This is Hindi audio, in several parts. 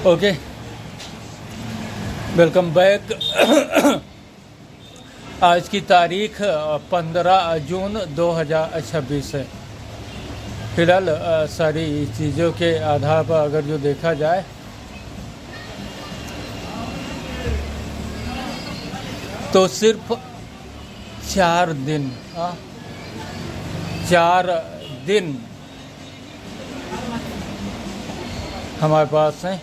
Okay, welcome back. आज की तारीख 15 जून 2026 है। फिलहाल सारी चीज़ों के आधार पर अगर जो देखा जाए तो सिर्फ 4 दिन 4 दिन हमारे पास हैं,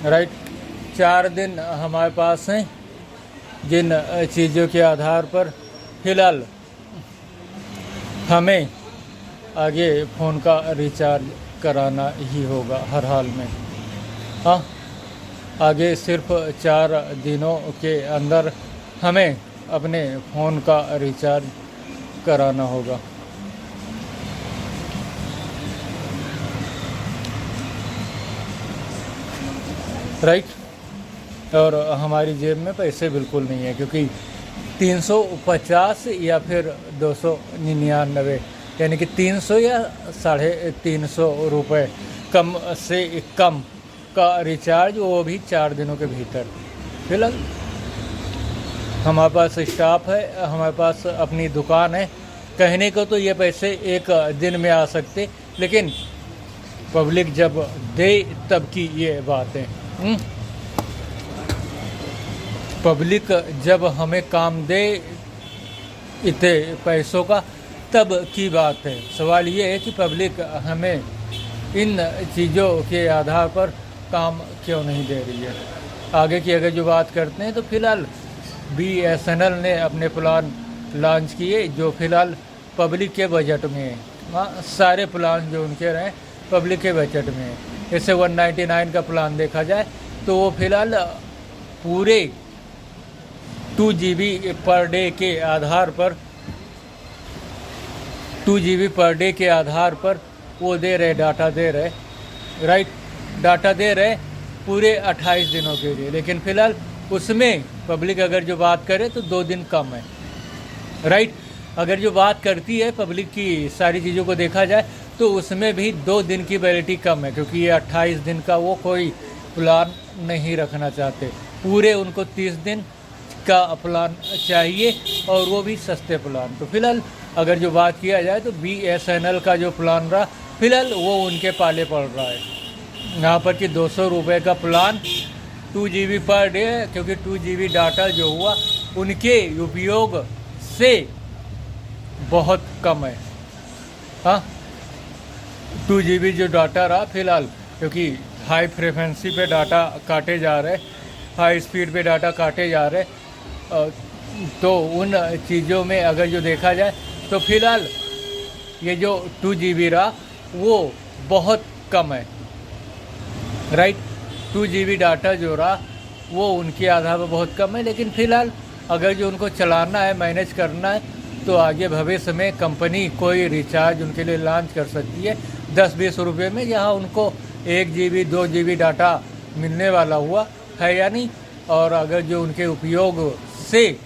राइट। 4 दिन हमारे पास हैं जिन चीज़ों के आधार पर फिलहाल हमें आगे फ़ोन का रिचार्ज कराना ही होगा हर हाल में। हाँ, आगे सिर्फ 4 दिनों के अंदर हमें अपने फ़ोन का रिचार्ज कराना होगा। राइट। और हमारी जेब में पैसे बिल्कुल नहीं है, क्योंकि 350 या फिर 299 यानी कि 300 या 350 रुपये कम से कम का रिचार्ज, वो भी 4 दिनों के भीतर। फिलहाल हमारे पास स्टाफ है, हमारे पास अपनी दुकान है। कहने को तो ये पैसे एक दिन में आ सकते, लेकिन पब्लिक जब दे तब की ये बातें। पब्लिक जब हमें काम दे इतने पैसों का तब की बात है। सवाल ये है कि पब्लिक हमें इन चीज़ों के आधार पर काम क्यों नहीं दे रही है। आगे की अगर जो बात करते हैं तो फिलहाल BSNL ने अपने प्लान लॉन्च किए जो फिलहाल पब्लिक के बजट में है। हाँ, सारे प्लान जो उनके रहे पब्लिक के बजट में है। जैसे 199 का प्लान देखा जाए तो वो फिलहाल पूरे 2 GB पर डे के आधार पर 2 GB पर डे के आधार पर वो दे रहे, डाटा दे रहे, राइट। डाटा दे रहे पूरे 28 दिनों के लिए, लेकिन फ़िलहाल उसमें पब्लिक अगर जो बात करे तो 2 दिन कम है, राइट। अगर जो बात करती है पब्लिक की सारी चीज़ों को देखा जाए तो उसमें भी 2 दिन की वैलिडिटी कम है, क्योंकि ये 28 दिन का वो कोई प्लान नहीं रखना चाहते। पूरे उनको 30 दिन का प्लान चाहिए, और वो भी सस्ते प्लान। तो फिलहाल अगर जो बात किया जाए तो BSNL का जो प्लान रहा फिलहाल वो उनके पाले पड़ रहा है यहाँ पर कि 200 रुपये का प्लान 2 GB पर डे, क्योंकि 2 GB डाटा जो हुआ उनके उपयोग से बहुत कम है। हाँ, 2 GB जो डाटा रहा फिलहाल, क्योंकि हाई फ्रिक्वेंसी पे डाटा काटे जा रहे, हाई स्पीड पे डाटा काटे जा रहे, तो उन चीज़ों में अगर जो देखा जाए तो फिलहाल ये जो 2 GB रहा वो बहुत कम है, राइट। 2 GB डाटा जो रहा वो उनके आधार पर बहुत कम है, लेकिन फ़िलहाल अगर जो उनको चलाना है, मैनेज करना है, तो आगे भविष्य में कंपनी कोई रिचार्ज उनके लिए लॉन्च कर सकती है 10-20 रुपये में, जहां उनको 1 GB 2 GB डाटा मिलने वाला हुआ है या नहीं। और अगर जो उनके उपयोग से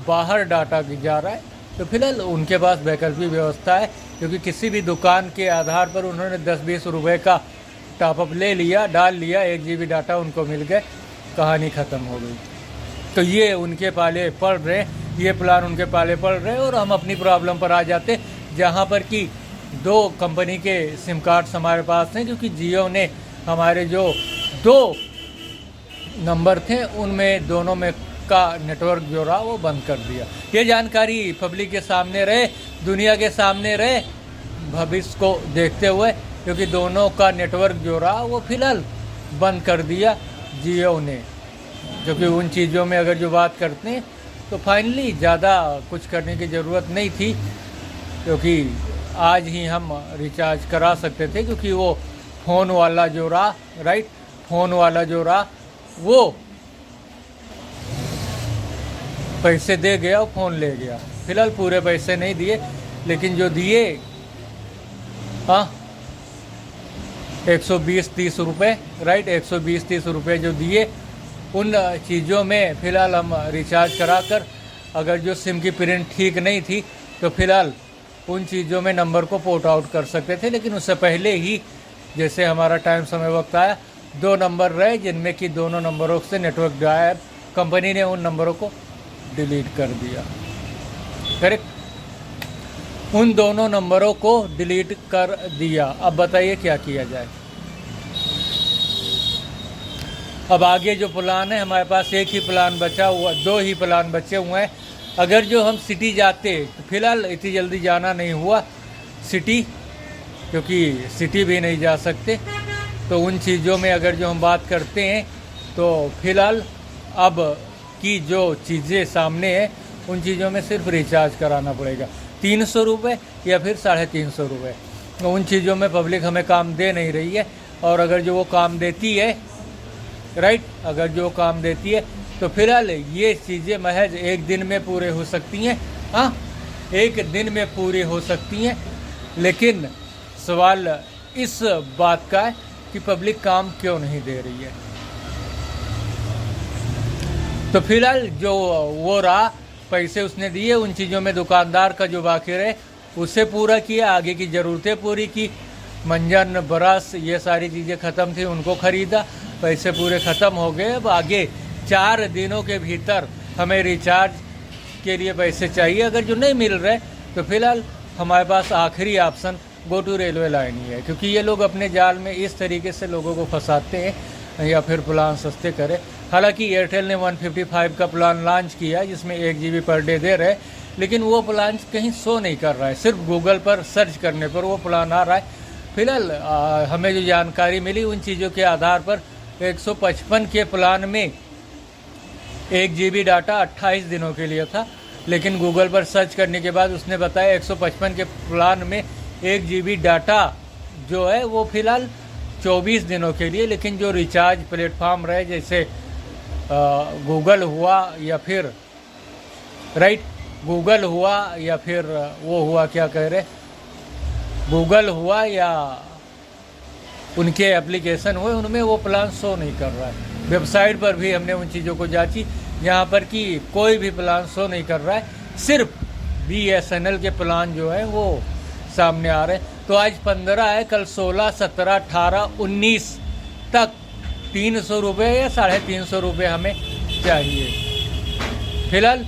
बाहर डाटा जा रहा है तो फिलहाल उनके पास वैकल्पिक व्यवस्था है, क्योंकि किसी भी दुकान के आधार पर उन्होंने 10-20 रुपये का टॉपअप ले लिया, डाल लिया, 1 GB डाटा उनको मिल गए, कहानी ख़त्म हो गई। तो ये उनके पाले पड़ रहे, ये प्लान उनके पाले पड़ रहे, और हम अपनी प्रॉब्लम पर आ जाते जहाँ पर कि 2 कंपनी के सिम कार्ड्स हमारे पास हैं, क्योंकि जियो ने हमारे जो 2 नंबर थे उनमें दोनों में का नेटवर्क जो रहा वो बंद कर दिया। ये जानकारी पब्लिक के सामने रहे, दुनिया के सामने रहे, भविष्य को देखते हुए, क्योंकि दोनों का नेटवर्क जो रहा वो फिलहाल बंद कर दिया जियो ने। क्योंकि उन चीज़ों में अगर जो बात करते हैं तो फाइनली ज़्यादा कुछ करने की ज़रूरत नहीं थी, क्योंकि आज ही हम रिचार्ज करा सकते थे, क्योंकि वो फ़ोन वाला जो रहा, राइट, फ़ोन वाला जो रहा वो पैसे दे गया और फ़ोन ले गया। फिलहाल पूरे पैसे नहीं दिए, लेकिन जो दिए 120-30 रुपये, राइट, 120-30 रुपये जो दिए उन चीज़ों में फ़िलहाल हम रिचार्ज करा कर, अगर जो सिम की प्रिंट ठीक नहीं थी तो फिलहाल उन चीज़ों में नंबर को पोर्ट आउट कर सकते थे। लेकिन उससे पहले ही जैसे हमारा टाइम समय वक्त आया 2 नंबर रहे जिनमें कि दोनों नंबरों से नेटवर्क गायब, कंपनी ने उन नंबरों को डिलीट कर दिया। करेक्ट, उन दोनों नंबरों को डिलीट कर दिया। अब बताइए क्या किया जाए। अब आगे जो प्लान है, हमारे पास एक ही प्लान बचा हुआ, 2 ही प्लान बचे हुए हैं। अगर जो हम सिटी जाते, तो फिलहाल इतनी जल्दी जाना नहीं हुआ सिटी, क्योंकि सिटी भी नहीं जा सकते। तो उन चीज़ों में अगर जो हम बात करते हैं तो फिलहाल अब की जो चीज़ें सामने हैं उन चीज़ों में सिर्फ रिचार्ज कराना पड़ेगा 300 रुपये या फिर 350 रुपये। उन चीज़ों में पब्लिक हमें काम दे नहीं रही है, और अगर जो वो काम देती है, राइट, अगर जो काम देती है तो फिलहाल ये चीज़ें महज एक दिन में पूरे हो सकती हैं। हाँ, एक दिन में पूरी हो सकती हैं, लेकिन सवाल इस बात का है कि पब्लिक काम क्यों नहीं दे रही है। तो फिलहाल जो वो रहा, पैसे उसने दिए, उन चीज़ों में दुकानदार का जो बाकी रहे उसे पूरा किया, आगे की ज़रूरतें पूरी की, मंजन ब्रश ये सारी चीज़ें ख़त्म थी उनको ख़रीदा, पैसे पूरे ख़त्म हो गए। अब आगे 4 दिनों के भीतर हमें रिचार्ज के लिए पैसे चाहिए। अगर जो नहीं मिल रहे तो फिलहाल हमारे पास आखिरी option go to railway line ही है, क्योंकि ये लोग अपने जाल में इस तरीके से लोगों को फंसाते हैं या फिर प्लान सस्ते करें। हालांकि एयरटेल ने 155 का प्लान लॉन्च किया है जिसमें 1 GB पर डे दे रहे, लेकिन वो प्लान कहीं शो नहीं कर रहा है, सिर्फ गूगल पर सर्च करने पर वो प्लान आ रहा है। फिलहाल हमें जो जानकारी मिली उन चीज़ों के आधार पर 155 के प्लान में 1 GB डाटा 28 दिनों के लिए था, लेकिन गूगल पर सर्च करने के बाद उसने बताया 155 के प्लान में 1 GB डाटा जो है वो फिलहाल 24 दिनों के लिए। लेकिन जो रिचार्ज प्लेटफॉर्म रहे, जैसे गूगल हुआ या फिर गूगल हुआ या फिर वो हुआ, क्या कह रहे, गूगल हुआ या उनके एप्लीकेशन हुए, उनमें वो प्लान शो नहीं कर रहा है। वेबसाइट पर भी हमने उन चीज़ों को जांची, यहाँ पर कि कोई भी प्लान शो नहीं कर रहा है, सिर्फ BSNL के प्लान जो है वो सामने आ रहे हैं। तो आज 15 है, कल 16, 17, 18, 19 तक 300 रुपये या 350 रुपये हमें चाहिए। फिलहाल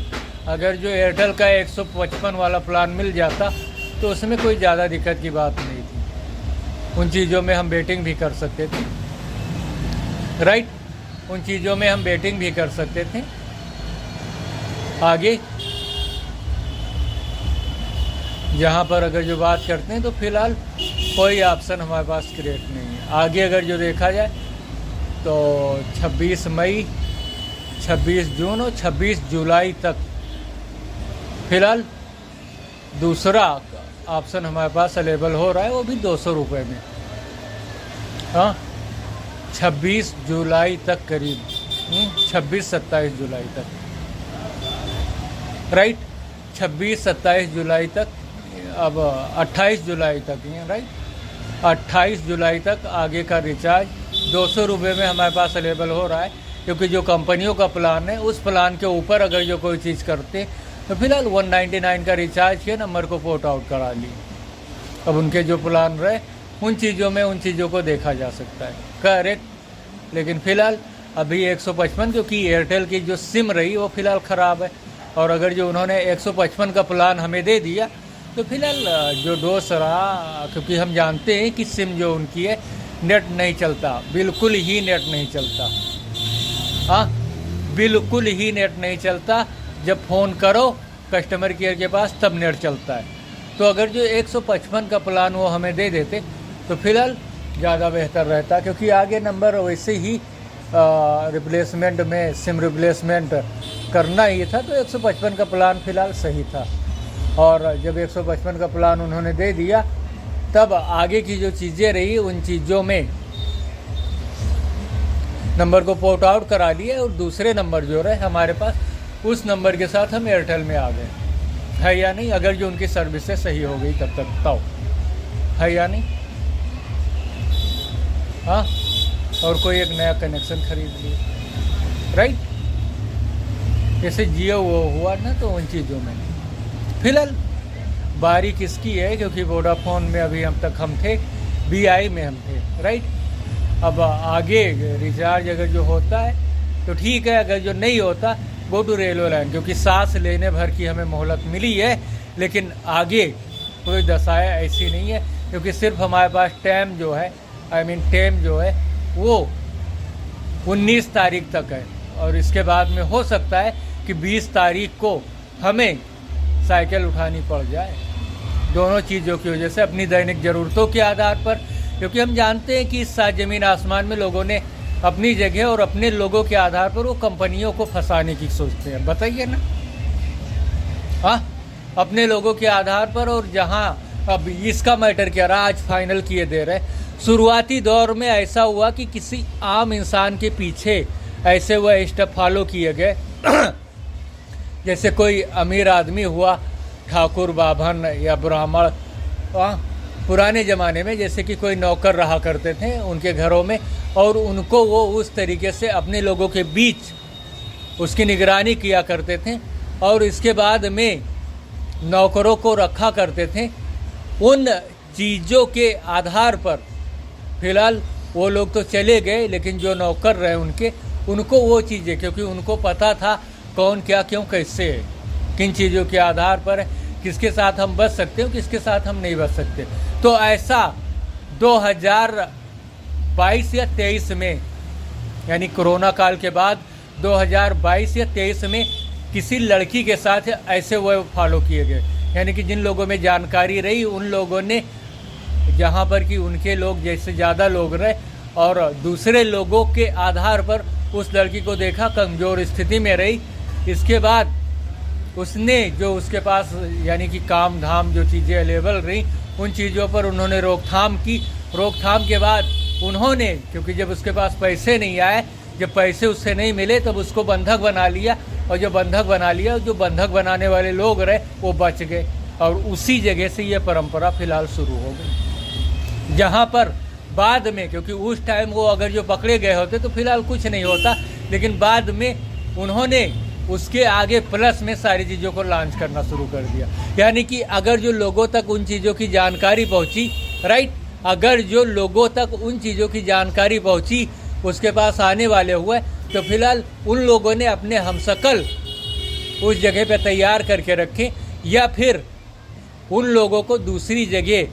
अगर जो एयरटेल का 155 वाला प्लान मिल जाता तो उसमें कोई ज़्यादा दिक्कत की बात नहीं थी। उन चीज़ों में हम बेटिंग भी कर सकते थे, राइट, उन चीज़ों में हम बेटिंग भी कर सकते थे। आगे जहाँ पर अगर जो बात करते हैं तो फिलहाल कोई ऑप्शन हमारे पास क्रिएट नहीं है। आगे अगर जो देखा जाए तो 26 मई, 26 जून और 26 जुलाई तक फिलहाल दूसरा ऑप्शन हमारे पास अवेलेबल हो रहा है, वो भी 200 रुपये में। हाँ, 26 जुलाई तक करीब, 26-27 जुलाई तक, राइट, 26-27 जुलाई तक, अब 28 जुलाई तक ही, राइट, 28 जुलाई तक आगे का रिचार्ज 200 रुपये में हमारे पास अवेलेबल हो रहा है। क्योंकि जो कंपनियों का प्लान है उस प्लान के ऊपर अगर जो कोई चीज़ करते तो फिलहाल 199 का रिचार्ज के नंबर को पोर्ट आउट करा ली। अब उनके जो प्लान रहे उन चीज़ों में उन चीज़ों को देखा जा सकता है, करेक्ट। लेकिन फ़िलहाल अभी 155, क्योंकि एयरटेल की जो सिम रही वो फ़िलहाल ख़राब है, और अगर जो उन्होंने 155 का प्लान हमें दे दिया तो फिलहाल जो डोस रहा, क्योंकि हम जानते हैं कि सिम जो उनकी है नेट नहीं चलता, बिल्कुल ही नेट नहीं चलता। हाँ, बिल्कुल ही नेट नहीं चलता। जब फ़ोन करो कस्टमर केयर के पास तब नेट चलता है। तो अगर जो 155 का प्लान वो हमें दे देते तो फिलहाल ज़्यादा बेहतर रहता, क्योंकि आगे नंबर वैसे ही रिप्लेसमेंट में सिम रिप्लेसमेंट करना ही था। तो 155 का प्लान फ़िलहाल सही था, और जब 155 का प्लान उन्होंने दे दिया तब आगे की जो चीज़ें रही उन चीज़ों में नंबर को पोर्ट आउट करा लिए, और दूसरे नंबर जो रहे हमारे पास उस नंबर के साथ हम एयरटेल में आ गए, है या नहीं। अगर जो उनकी सर्विसेज सही हो गई तब तक तो है या नहीं। हाँ, और कोई एक नया कनेक्शन खरीद लिया, राइट, जैसे जियो वो हुआ ना, तो उन चीज़ों में फिलहाल बारी किसकी है, क्योंकि वोडाफोन में अभी हम थे, BI में हम थे, राइट। अब आगे रिचार्ज अगर जो होता है तो ठीक है, अगर जो नहीं होता गो टू रेलवे लाइन, क्योंकि सांस लेने भर की हमें मोहलत मिली है, लेकिन आगे कोई दशाएं ऐसी नहीं है, क्योंकि सिर्फ हमारे पास टाइम जो है टाइम जो है वो 19 तारीख तक है, और इसके बाद में हो सकता है कि 20 तारीख को हमें साइकिल उठानी पड़ जाए, दोनों चीज़ों की वजह से, अपनी दैनिक ज़रूरतों के आधार पर, क्योंकि हम जानते हैं कि इस साथ ज़मीन आसमान में लोगों ने अपनी जगह और अपने लोगों के आधार पर वो कंपनियों को फंसाने की सोचते हैं। बताइए ना, हाँ, अपने लोगों के आधार पर। और जहाँ अब इसका मैटर क्या रहा, आज फाइनल किए दे रहे। शुरुआती दौर में ऐसा हुआ कि किसी आम इंसान के पीछे ऐसे वह स्टेप फॉलो किए गए जैसे कोई अमीर आदमी हुआ, ठाकुर बाभन या ब्राह्मण, पुराने ज़माने में जैसे कि कोई नौकर रहा करते थे उनके घरों में, और उनको वो उस तरीके से अपने लोगों के बीच उसकी निगरानी किया करते थे, और इसके बाद में नौकरों को रखा करते थे उन चीज़ों के आधार पर। फिलहाल वो लोग तो चले गए, लेकिन जो नौकर रहे उनको वो चीज़ें, क्योंकि उनको पता था कौन क्या क्यों कैसे है, किन चीज़ों के आधार पर है, किसके साथ हम बच सकते हैं, किसके साथ हम नहीं बच सकते। तो ऐसा 2022 या 23 में, यानी कोरोना काल के बाद 2022 या 23 में किसी लड़की के साथ ऐसे वो फॉलो किए गए, यानी कि जिन लोगों में जानकारी रही उन लोगों ने, जहाँ पर कि उनके लोग जैसे ज़्यादा लोग रहे, और दूसरे लोगों के आधार पर उस लड़की को देखा कमज़ोर स्थिति में रही। इसके बाद उसने जो उसके पास यानी कि काम धाम जो चीज़ें अवेलेबल रही उन चीज़ों पर उन्होंने रोकथाम की। रोकथाम के बाद उन्होंने, क्योंकि जब उसके पास पैसे नहीं आए, जब पैसे उससे नहीं मिले, तब उसको बंधक बना लिया, और जो बंधक बना लिया, जो बंधक बनाने वाले लोग रहे वो बच गए, और उसी जगह से ये परंपरा फिलहाल शुरू हो गई। जहाँ पर बाद में, क्योंकि उस टाइम वो अगर जो पकड़े गए होते तो फिलहाल कुछ नहीं होता, लेकिन बाद में उन्होंने उसके आगे प्लस में सारी चीज़ों को लॉन्च करना शुरू कर दिया। यानी कि अगर जो लोगों तक उन चीज़ों की जानकारी पहुंची, राइट, अगर जो लोगों तक उन चीज़ों की जानकारी पहुंची, उसके पास आने वाले हुए, तो फिलहाल उन लोगों ने अपने हमशक्ल उस जगह पे तैयार करके रखे, या फिर उन लोगों को दूसरी जगह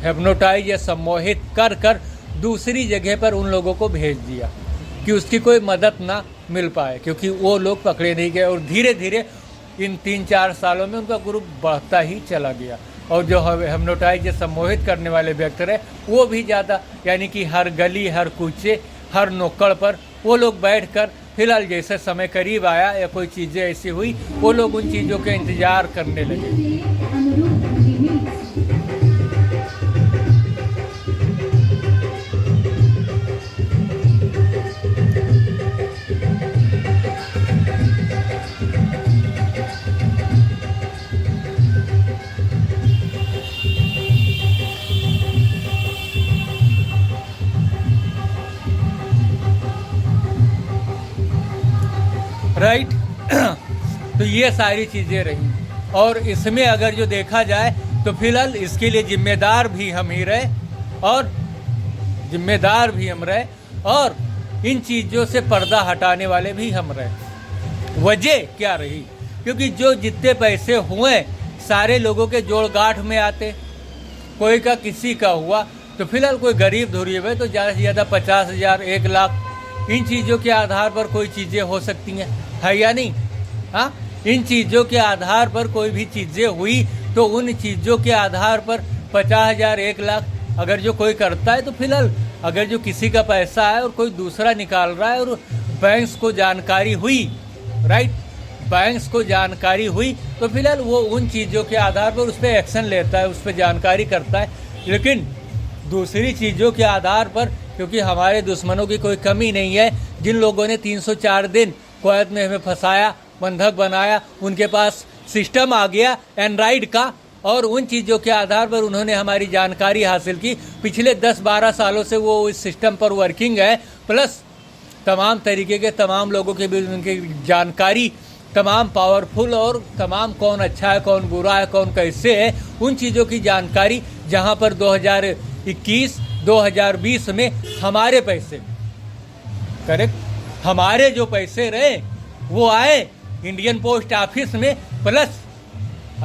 हिप्नोटाइज या सम्मोहित कर कर दूसरी जगह पर उन लोगों को भेज दिया कि उसकी कोई मदद ना मिल पाए, क्योंकि वो लोग पकड़े नहीं गए। और धीरे धीरे इन 3-4 सालों में उनका ग्रुप बढ़ता ही चला गया, और जो हिप्नोटाइज या सम्मोहित करने वाले व्यक्ति रहे वो भी ज़्यादा, यानी कि हर गली, हर कूचे, हर नुक्कड़ पर वो लोग बैठकर, फिलहाल जैसे समय करीब आया या कोई चीज़ें ऐसी हुई, वो लोग उन चीज़ों के इंतज़ार करने लगे। राइट तो ये सारी चीज़ें रही, और इसमें अगर जो देखा जाए तो फिलहाल इसके लिए जिम्मेदार भी हम ही रहे, और इन चीज़ों से पर्दा हटाने वाले भी हम रहे। वजह क्या रही? क्योंकि जो जितने पैसे हुए सारे लोगों के जोड़ गांठ में आते, कोई का किसी का हुआ, तो फिलहाल कोई गरीब धुरीब है तो ज़्यादा से ज़्यादा 50,000, 1 लाख, इन चीज़ों के आधार पर कोई चीज़ें हो सकती हैं, है या नहीं? हाँ, इन चीज़ों के आधार पर कोई भी चीज़ें हुई तो उन चीज़ों के आधार पर 50,000, 1 लाख अगर जो कोई करता है, तो फिलहाल अगर जो किसी का पैसा है और कोई दूसरा निकाल रहा है और बैंक्स को जानकारी हुई, राइट, बैंक्स को जानकारी हुई, तो फिलहाल वो उन चीज़ों के आधार पर उस पर एक्शन लेता है, उस पर जानकारी करता है। लेकिन दूसरी चीज़ों के आधार पर, क्योंकि हमारे दुश्मनों की कोई कमी नहीं है, जिन लोगों ने 304 दिन कुवैत में हमें फंसाया, बंधक बनाया, उनके पास सिस्टम आ गया एंड्राइड का, और उन चीज़ों के आधार पर उन्होंने हमारी जानकारी हासिल की। पिछले 10-12 सालों से वो इस सिस्टम पर वर्किंग है, प्लस तमाम तरीके के तमाम लोगों के भी उनकी जानकारी, तमाम पावरफुल और तमाम कौन अच्छा है, कौन बुरा है, कौन कैसे है, उन चीज़ों की जानकारी, जहां पर 2021 2020 में हमारे पैसे, करेक्ट, हमारे जो पैसे रहे वो आए इंडियन पोस्ट ऑफिस में प्लस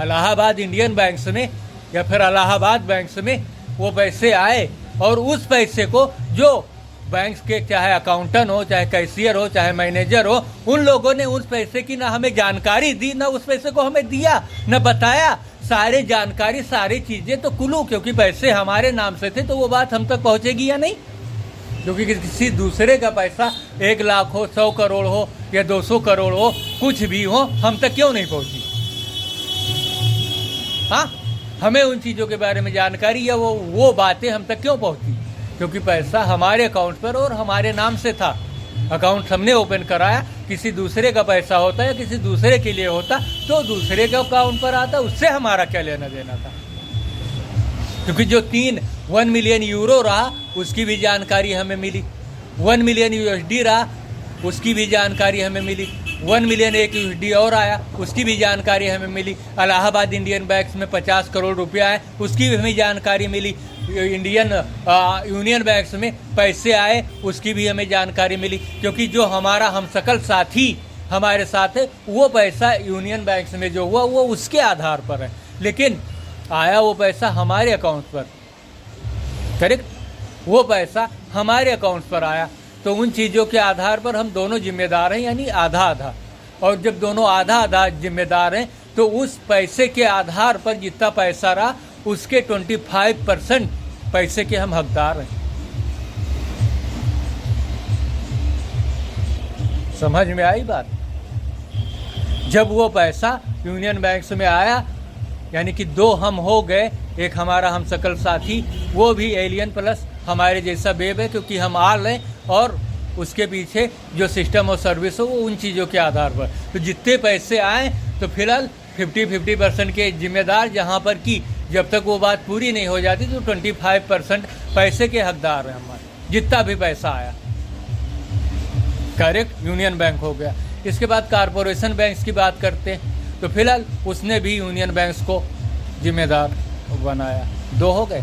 इलाहाबाद इंडियन बैंक्स में या फिर इलाहाबाद बैंक्स में वो पैसे आए। और उस पैसे को जो बैंक के चाहे अकाउंटेंट हो, चाहे कैशियर हो, चाहे मैनेजर हो, उन लोगों ने उस पैसे की ना हमें जानकारी दी, ना उस पैसे को हमें दिया, ना बताया। सारी जानकारी, सारी चीज़ें तो कुलू, क्योंकि पैसे हमारे नाम से थे तो वो बात हम तक पहुँचेगी या नहीं? क्योंकि किसी दूसरे का पैसा 1 लाख हो, 100 करोड़ हो या 200 करोड़ हो, कुछ भी हो, हम तक क्यों नहीं पहुँची? हाँ, हमें उन चीज़ों के बारे में जानकारी या वो बातें हम तक क्यों पहुँची? क्योंकि पैसा हमारे अकाउंट पर और हमारे नाम से था। अकाउंट हमने ओपन कराया। किसी दूसरे का पैसा होता या किसी दूसरे के लिए होता तो दूसरे के अकाउंट पर आता, उससे हमारा क्या लेना देना था? क्योंकि जो 1 मिलियन यूरो रहा उसकी भी जानकारी हमें मिली, 1 मिलियन USD रहा उसकी भी जानकारी हमें मिली, 1 मिलियन एक USD और आया उसकी भी जानकारी हमें मिली। इलाहाबाद इंडियन बैंक्स में 50 करोड़ रुपया आए उसकी भी हमें जानकारी मिली। इंडियन यूनियन बैंक्स में पैसे आए उसकी भी हमें जानकारी मिली। क्योंकि जो हमारा हमशक्ल साथी हमारे साथ है वो पैसा यूनियन बैंक्स में जो हुआ वो उसके आधार पर है, लेकिन आया वो पैसा हमारे अकाउंट पर, करेक्ट, वो पैसा हमारे अकाउंट पर आया। तो उन चीज़ों के आधार पर हम दोनों जिम्मेदार हैं, यानी आधा आधा। और जब दोनों आधा आधा जिम्मेदार हैं तो उस पैसे के आधार पर जितना पैसा रहा उसके 25% पैसे के हम हकदार हैं। समझ में आई बात? जब वो पैसा यूनियन बैंक्स में आया, यानी कि 2 हम हो गए, एक हमारा हमशक्ल साथी, वो भी एलियन प्लस हमारे जैसा बेब है, क्योंकि हम आल हैं, और उसके पीछे जो सिस्टम और सर्विस हो वो उन चीज़ों के आधार पर। तो जितने पैसे आए तो फिलहाल 50% के जिम्मेदार, जहाँ पर कि जब तक वो बात पूरी नहीं हो जाती तो 25% पैसे के हकदार हैं हमारे, जितना भी पैसा आया, करेक्ट, यूनियन बैंक हो गया। इसके बाद कारपोरेशन बैंक्स की बात करते हैं तो फिलहाल उसने भी यूनियन बैंक्स को जिम्मेदार बनाया। 2 हो गए।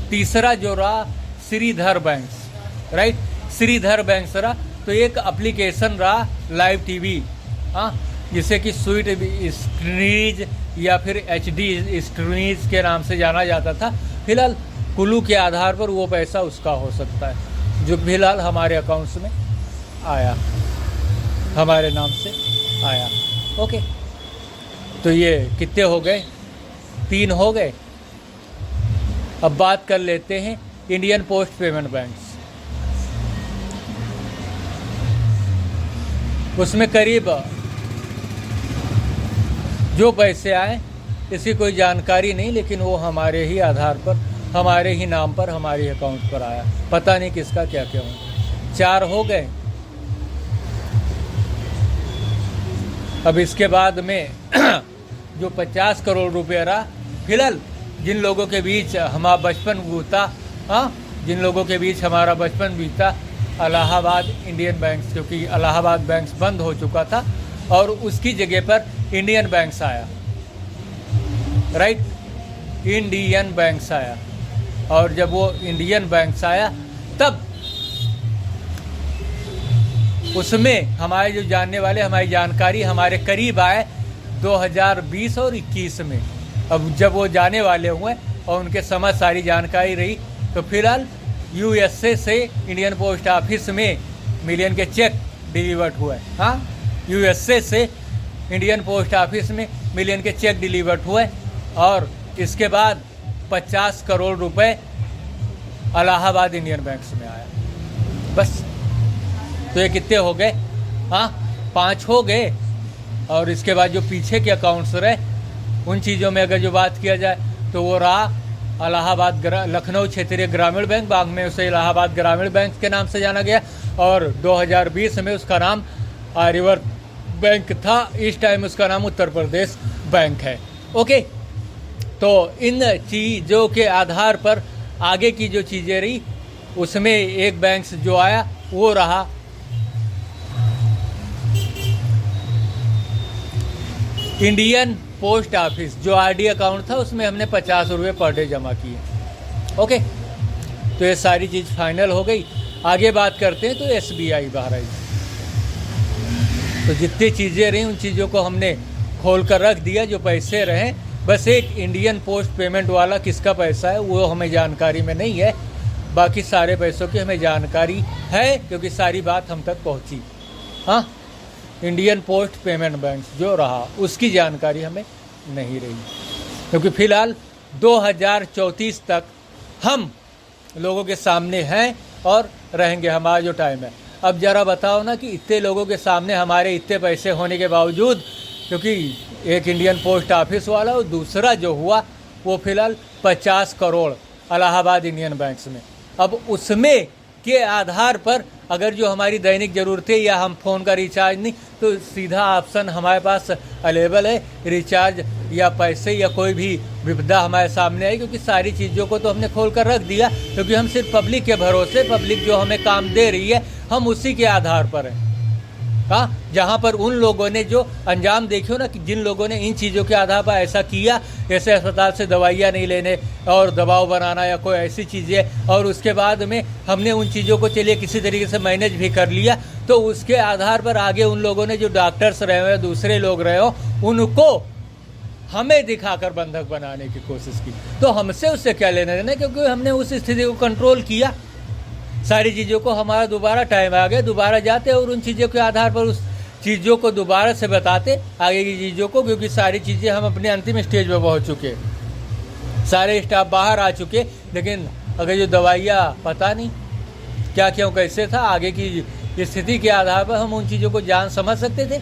तीसरा जो रहा Shridhar Banks, right, Shridhar Banks रहा। तो एक एप्लीकेशन रहा लाइव टीवी, हाँ, जिसे कि स्वीट स्क्रीनीज या फिर HD स्क्रीनीज के नाम से जाना जाता था। फिलहाल कुल्लू के आधार पर वो पैसा उसका हो सकता है जो फिलहाल हमारे अकाउंट्स में आया, हमारे नाम से आया। ओके, तो ये कितने हो गए? 3 हो गए। अब बात कर लेते हैं इंडियन पोस्ट पेमेंट बैंक्स। उसमें करीब जो पैसे आए इसकी कोई जानकारी नहीं, लेकिन वो हमारे ही आधार पर, हमारे ही नाम पर, हमारे अकाउंट पर आया। पता नहीं किसका क्या क्या हो। 4 हो गए। अब इसके बाद में जो 50 करोड़ रुपये रहा, फिलहाल जिन लोगों के बीच हमारा बचपन बीता, हाँ, जिन लोगों के बीच हमारा बचपन बीता, इलाहाबाद इंडियन बैंक्स, क्योंकि इलाहाबाद बैंक्स बंद हो चुका था और उसकी जगह पर इंडियन बैंक्स आया, राइट, इंडियन बैंक्स आया। और जब वो इंडियन बैंक्स आया तब उसमें हमारे जो जानने वाले, हमारी जानकारी हमारे करीब आए 2020 और 21 में। अब जब वो जाने वाले हुए और उनके समझ सारी जानकारी रही तो फिलहाल USA से इंडियन पोस्ट ऑफिस में मिलियन के चेक डिलीवर्ड हुए। हाँ, USA से इंडियन पोस्ट ऑफिस में मिलियन के चेक डिलीवर्ड हुए और इसके बाद 50 करोड़ रुपए इलाहाबाद इंडियन बैंक्स में आया। बस, तो ये कितने हो गए? हाँ, 5 हो गए। और इसके बाद जो पीछे के अकाउंट्स रहे उन चीज़ों में अगर जो बात किया जाए तो वो रहा इलाहाबाद लखनऊ क्षेत्रीय ग्रामीण बैंक, बाद में उसे इलाहाबाद ग्रामीण बैंक के नाम से जाना गया और 2020 में उसका नाम आर्यवर्त बैंक था। इस टाइम उसका नाम उत्तर प्रदेश बैंक है। ओके, तो इन चीज़ों के आधार पर आगे की जो चीज़ें रही उसमें एक बैंक जो आया वो रहा इंडियन पोस्ट ऑफिस। जो RD अकाउंट था उसमें हमने 50 रुपये पर डे जमा किए। ओके, तो तो ये सारी चीज़ फाइनल हो गई। आगे बात करते हैं तो SBI बहराइच, तो जितनी चीज़ें रहीं उन चीज़ों को हमने खोल कर रख दिया। जो पैसे रहें, बस एक इंडियन पोस्ट पेमेंट वाला किसका पैसा है वो हमें जानकारी में नहीं है, बाकी सारे पैसों की हमें जानकारी है क्योंकि सारी बात हम तक पहुंची। हाँ, इंडियन पोस्ट पेमेंट बैंक जो रहा उसकी जानकारी हमें नहीं रही, क्योंकि फ़िलहाल 2034 तक हम लोगों के सामने हैं और रहेंगे हमारा जो टाइम है। अब ज़रा बताओ ना कि इतने लोगों के सामने हमारे इतने पैसे होने के बावजूद, क्योंकि एक इंडियन पोस्ट ऑफिस वाला और दूसरा जो हुआ वो फ़िलहाल 50 करोड़ इलाहाबाद इंडियन बैंक्स में, अब उसमें के आधार पर अगर जो हमारी दैनिक ज़रूरतें या हम फ़ोन का रिचार्ज नहीं, तो सीधा ऑप्शन हमारे पास अवेलेबल है रिचार्ज या पैसे या कोई भी विपदा हमारे सामने आई, क्योंकि सारी चीज़ों को तो हमने खोल कर रख दिया। क्योंकि हम सिर्फ पब्लिक के भरोसे, पब्लिक जो हमें काम दे रही है हम उसी के आधार पर हैं। हाँ, जहाँ पर उन लोगों ने जो अंजाम देखियो ना कि जिन लोगों ने इन चीज़ों के आधार पर ऐसा किया, जैसे अस्पताल से दवाइयाँ नहीं लेने और दबाव बनाना या कोई ऐसी चीज़ें, और उसके बाद में हमने उन चीज़ों को चलिए किसी तरीके से मैनेज भी कर लिया, तो उसके आधार पर आगे उन लोगों ने जो डॉक्टर्स रहे हो या दूसरे लोग रहे हो उनको हमें दिखाकर बंधक बनाने की कोशिश की। तो हमसे उससे क्या लेना देना, क्योंकि हमने उस स्थिति को कंट्रोल किया। सारी चीज़ों को हमारा दोबारा टाइम आ गया, दोबारा जाते और उन चीज़ों के आधार पर उस चीज़ों को दोबारा से बताते आगे की चीज़ों को, क्योंकि सारी चीज़ें हम अपने अंतिम स्टेज पर पहुंच चुके, सारे स्टाफ बाहर आ चुके। लेकिन अगर जो दवाइयाँ पता नहीं क्या क्यों कैसे था, आगे की स्थिति के आधार पर हम उन चीज़ों को जान समझ सकते थे।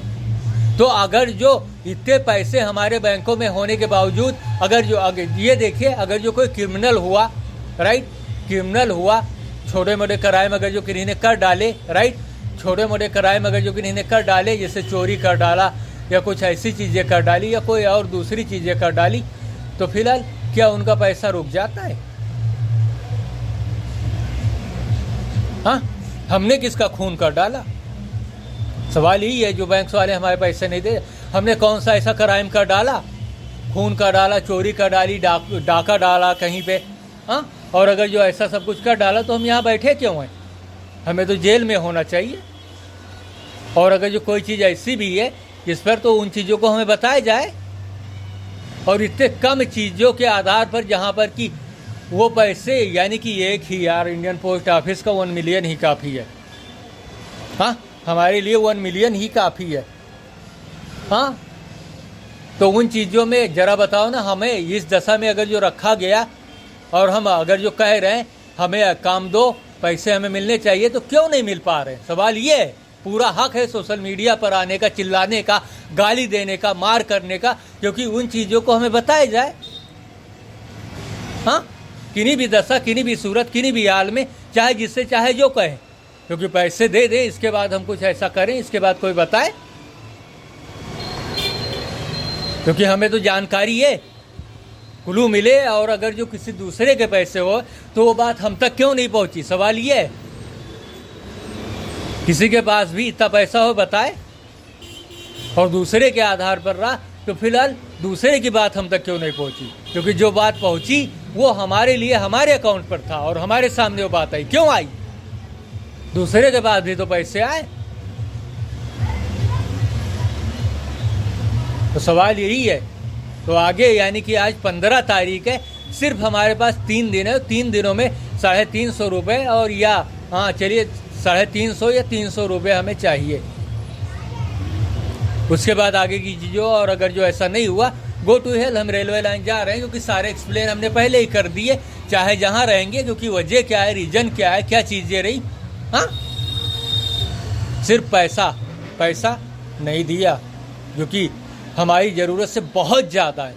तो अगर जो इतने पैसे हमारे बैंकों में होने के बावजूद, अगर जो अगर ये देखिए, अगर जो कोई क्रिमिनल हुआ, राइट, क्रिमिनल हुआ, छोटे मोटे क्राइम अगर जो किन्हीं ने कर डाले, राइट, छोटे मोटे क्राइम अगर जो किन्हीं ने कर डाले, जैसे चोरी कर डाला या कुछ ऐसी चीज़ें कर डाली या कोई और दूसरी चीज़ें कर डाली, तो फिलहाल क्या उनका पैसा रुक जाता है? हाँ, हमने किसका खून कर डाला? सवाल यही है। जो बैंक वाले हमारे पैसे नहीं दे, हमने कौन सा ऐसा क्राइम कर डाला, खून कर डाला, चोरी कर डाली, डाका डाला कहीं पे? हाँ, और अगर जो ऐसा सब कुछ कर डाला तो हम यहाँ बैठे क्यों हैं? हमें तो जेल में होना चाहिए। और अगर जो कोई चीज़ ऐसी भी है जिस पर तो उन चीज़ों को हमें बताया जाए, और इतने कम चीज़ों के आधार पर जहाँ पर कि वो पैसे, यानी कि एक ही यार इंडियन पोस्ट ऑफिस का 1 मिलियन ही काफ़ी है। हाँ, हमारे लिए 1 मिलियन ही काफ़ी है। हाँ, तो उन चीज़ों में ज़रा बताओ ना, हमें इस दशा में अगर जो रखा गया और हम अगर जो कह रहे हैं हमें काम दो, पैसे हमें मिलने चाहिए, तो क्यों नहीं मिल पा रहे? सवाल ये है। पूरा हक है सोशल मीडिया पर आने का, चिल्लाने का, गाली देने का, मार करने का, क्योंकि उन चीज़ों को हमें बताया जाए। हाँ, किन्हीं भी दशा, किन्हीं भी सूरत, किन्हीं भी हाल में, चाहे जिससे चाहे जो कहे, क्योंकि पैसे दे दे, इसके बाद हम कुछ ऐसा करें, इसके बाद कोई बताए, क्योंकि हमें तो जानकारी है, क्लू मिले, और अगर जो किसी दूसरे के पैसे हो तो वो बात हम तक क्यों नहीं पहुंची? सवाल ये है। किसी के पास भी इतना पैसा हो बताए और दूसरे के आधार पर रहा, तो फिलहाल दूसरे की बात हम तक क्यों नहीं पहुंची? क्योंकि जो बात पहुंची वो हमारे लिए, हमारे अकाउंट पर था और हमारे सामने वो बात आई। क्यों आई? दूसरे के पास भी तो पैसे आए। तो सवाल यही है। तो आगे, यानी कि आज 15 तारीख है, सिर्फ हमारे पास 3 दिन है। 3 दिनों में 350 रुपये, और या हाँ चलिए 350 या 300 रुपये हमें चाहिए। उसके बाद आगे की चीज़ों, और अगर जो ऐसा नहीं हुआ, गो टू हेल, हम रेलवे लाइन जा रहे हैं, क्योंकि सारे एक्सप्लेन हमने पहले ही कर दिए, चाहे जहाँ रहेंगे, क्योंकि वजह क्या है, रीजन क्या है, क्या चीज़ें रही। हाँ, सिर्फ पैसा नहीं दिया, क्योंकि हमारी ज़रूरत से बहुत ज़्यादा है।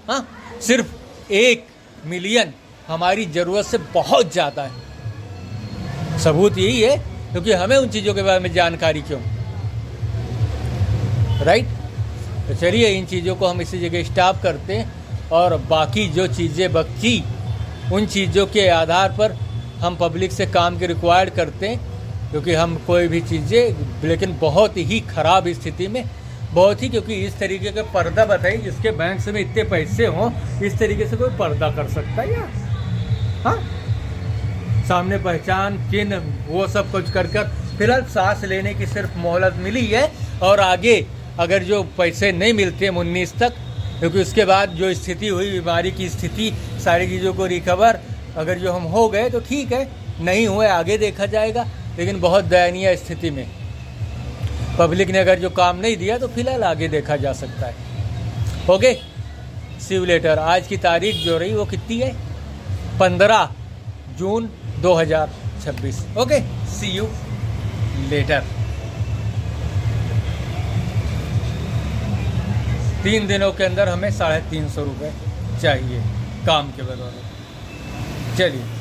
हाँ, सिर्फ 1 मिलियन हमारी ज़रूरत से बहुत ज़्यादा है। सबूत यही है, क्योंकि हमें उन चीज़ों के बारे में जानकारी क्यों, राइट। तो चलिए इन चीज़ों को हम इसी जगह स्टॉप करते हैं, और बाकी जो चीज़ें बची उन चीज़ों के आधार पर हम पब्लिक से काम के रिक्वायर्ड करते हैं, क्योंकि हम कोई भी चीज़ें, लेकिन बहुत ही ख़राब स्थिति में, बहुत ही, क्योंकि इस तरीके का पर्दा बताइए, जिसके बैंक में इतने पैसे हों, इस तरीके से कोई पर्दा कर सकता है यार? हाँ, सामने पहचान चिन्ह वो सब कुछ कर फिलहाल सांस लेने की सिर्फ मोहलत मिली है। और आगे अगर जो पैसे नहीं मिलते 19 तक, क्योंकि उसके बाद जो स्थिति हुई, बीमारी की स्थिति, सारी चीज़ों को रिकवर अगर जो हम हो गए तो ठीक है, नहीं हुए आगे देखा जाएगा। लेकिन बहुत दयनीय स्थिति में पब्लिक ने अगर जो काम नहीं दिया तो फिलहाल आगे देखा जा सकता है। Okay, see you later. आज की तारीख जो रही वो कितनी है? 15 जून 2026। Okay, see you later. 3 दिनों के अंदर हमें 350 रुपये चाहिए काम के बदौलत। चलिए।